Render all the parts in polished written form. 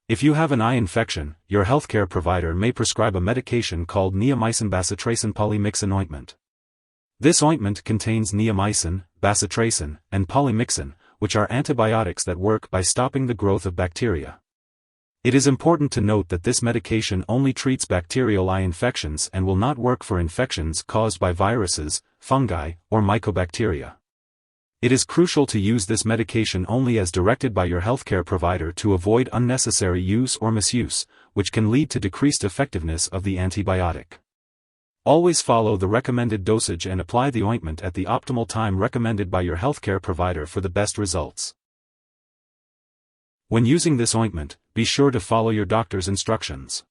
If you have an eye infection, your healthcare provider may prescribe a medication called Neomycin-Bacitracin-Polymyxin Ointment. This ointment contains neomycin, bacitracin, and polymyxin, which are antibiotics that work by stopping the growth of bacteria. It is important to note that this medication only treats bacterial eye infections and will not work for infections caused by viruses, fungi, or mycobacteria. It is crucial to use this medication only as directed by your healthcare provider to avoid unnecessary use or misuse, which can lead to decreased effectiveness of the antibiotic. Always follow the recommended dosage and apply the ointment at the optimal time recommended by your healthcare provider for the best results. When using this ointment, be sure to follow your doctor's instructions.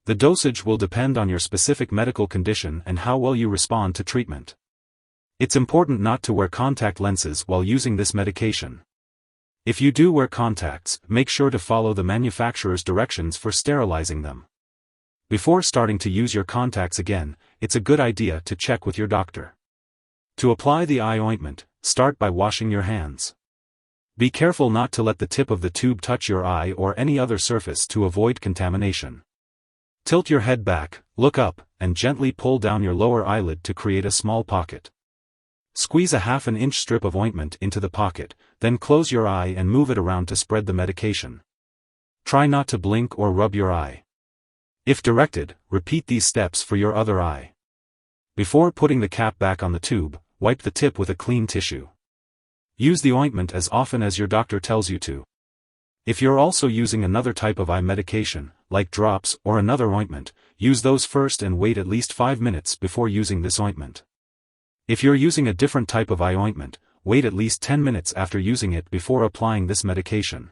The dosage will depend on your specific medical condition and how well you respond to treatment. It's important not to wear contact lenses while using this medication. If you do wear contacts, make sure to follow the manufacturer's directions for sterilizing them. Before starting to use your contacts again, it's a good idea to check with your doctor. To apply the eye ointment, start by washing your hands. Be careful not to let the tip of the tube touch your eye or any other surface to avoid contamination. Tilt your head back, look up, and gently pull down your lower eyelid to create a small pocket. Squeeze a ½ strip of ointment into the pocket, then close your eye and move it around to spread the medication. Try not to blink or rub your eye. If directed, repeat these steps for your other eye. Before putting the cap back on the tube, wipe the tip with a clean tissue. Use the ointment as often as your doctor tells you to. If you're also using another type of eye medication, like drops or another ointment, use those first and wait at least 5 minutes before using this ointment. If you're using a different type of eye ointment, wait at least 10 minutes after using it before applying this medication.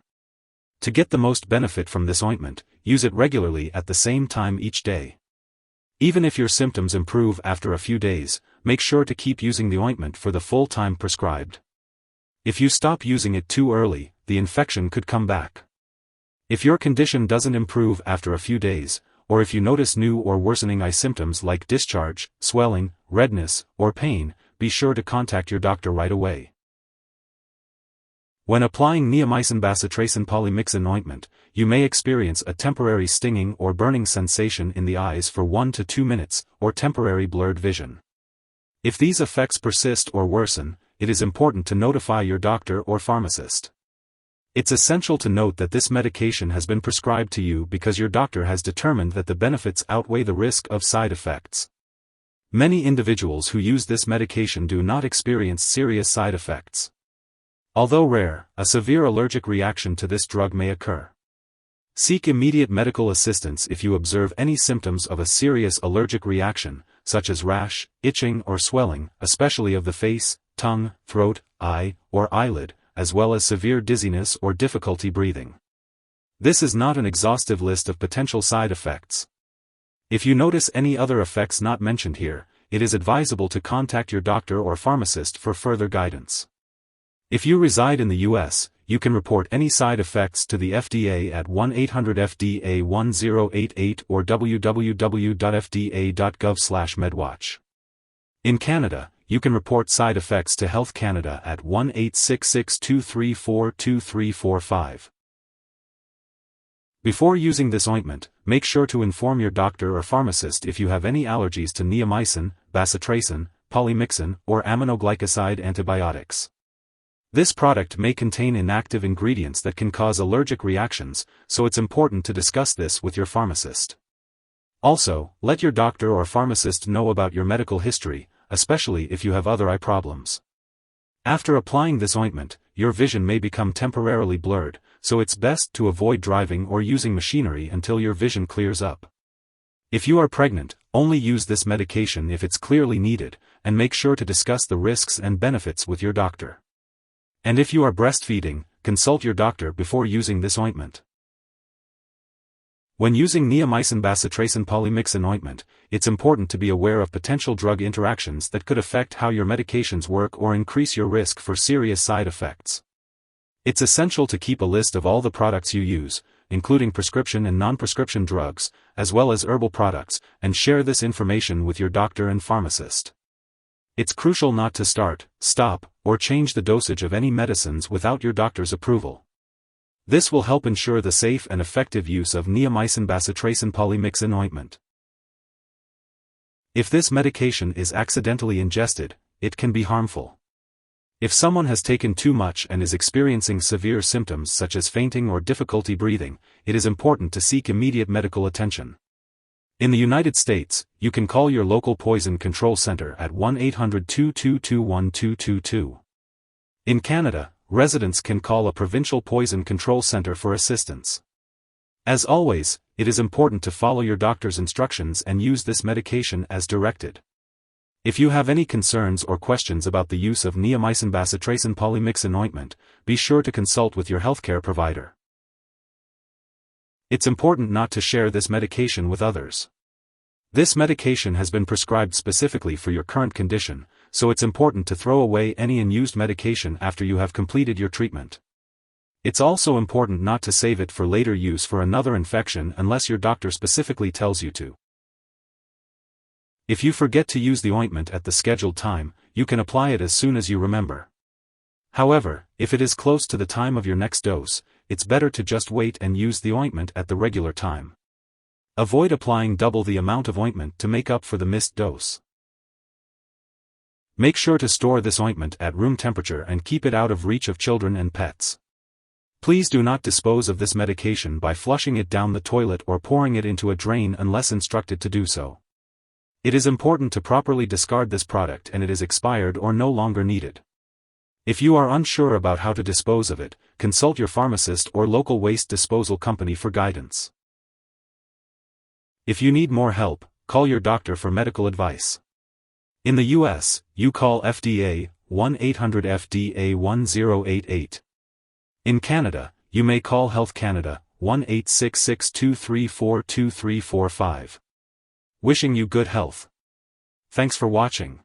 To get the most benefit from this ointment, use it regularly at the same time each day. Even if your symptoms improve after a few days, make sure to keep using the ointment for the full time prescribed. If you stop using it too early, the infection could come back. If your condition doesn't improve after a few days, or if you notice new or worsening eye symptoms like discharge, swelling, redness, or pain, be sure to contact your doctor right away. When applying Neomycin-Bacitracin-Polymyxin Ointment, you may experience a temporary stinging or burning sensation in the eyes for 1 to 2 minutes, or temporary blurred vision. If these effects persist or worsen, it is important to notify your doctor or pharmacist. It's essential to note that this medication has been prescribed to you because your doctor has determined that the benefits outweigh the risk of side effects. Many individuals who use this medication do not experience serious side effects. Although rare, a severe allergic reaction to this drug may occur. Seek immediate medical assistance if you observe any symptoms of a serious allergic reaction, such as rash, itching or swelling, especially of the face, tongue, throat, eye, or eyelid, as well as severe dizziness or difficulty breathing. This is not an exhaustive list of potential side effects. If you notice any other effects not mentioned here, it is advisable to contact your doctor or pharmacist for further guidance. If you reside in the U.S., you can report any side effects to the FDA at 1-800-FDA-1088 or www.fda.gov/medwatch. In Canada, you can report side effects to Health Canada at 1-866-234-2345. Before using this ointment, make sure to inform your doctor or pharmacist if you have any allergies to neomycin, bacitracin, polymyxin, or aminoglycoside antibiotics. This product may contain inactive ingredients that can cause allergic reactions, so it's important to discuss this with your pharmacist. Also, let your doctor or pharmacist know about your medical history, especially if you have other eye problems. After applying this ointment, your vision may become temporarily blurred, so it's best to avoid driving or using machinery until your vision clears up. If you are pregnant, only use this medication if it's clearly needed, and make sure to discuss the risks and benefits with your doctor. And if you are breastfeeding, consult your doctor before using this ointment. When using Neomycin-Bacitracin-Polymyxin Ointment, it's important to be aware of potential drug interactions that could affect how your medications work or increase your risk for serious side effects. It's essential to keep a list of all the products you use, including prescription and non-prescription drugs, as well as herbal products, and share this information with your doctor and pharmacist. It's crucial not to start, stop, or change the dosage of any medicines without your doctor's approval. This will help ensure the safe and effective use of Neomycin-Bacitracin-Polymyxin Ointment. If this medication is accidentally ingested, it can be harmful. If someone has taken too much and is experiencing severe symptoms such as fainting or difficulty breathing, it is important to seek immediate medical attention. In the United States, you can call your local poison control center at 1-800-222-1222. In Canada, residents can call a provincial poison control center for assistance. As always, it is important to follow your doctor's instructions and use this medication as directed. If you have any concerns or questions about the use of Neomycin-Bacitracin-Polymyxin Ointment, be sure to consult with your healthcare provider. It's important not to share this medication with others. This medication has been prescribed specifically for your current condition, so it's important to throw away any unused medication after you have completed your treatment. It's also important not to save it for later use for another infection unless your doctor specifically tells you to. If you forget to use the ointment at the scheduled time, you can apply it as soon as you remember. However, if it is close to the time of your next dose, it's better to just wait and use the ointment at the regular time. Avoid applying double the amount of ointment to make up for the missed dose. Make sure to store this ointment at room temperature and keep it out of reach of children and pets. Please do not dispose of this medication by flushing it down the toilet or pouring it into a drain unless instructed to do so. It is important to properly discard this product and it is expired or no longer needed. If you are unsure about how to dispose of it, consult your pharmacist or local waste disposal company for guidance. If you need more help, call your doctor for medical advice. In the US, you call FDA, 1-800-FDA-1088. In Canada, you may call Health Canada, 1-866-234-2345. Wishing you good health. Thanks for watching.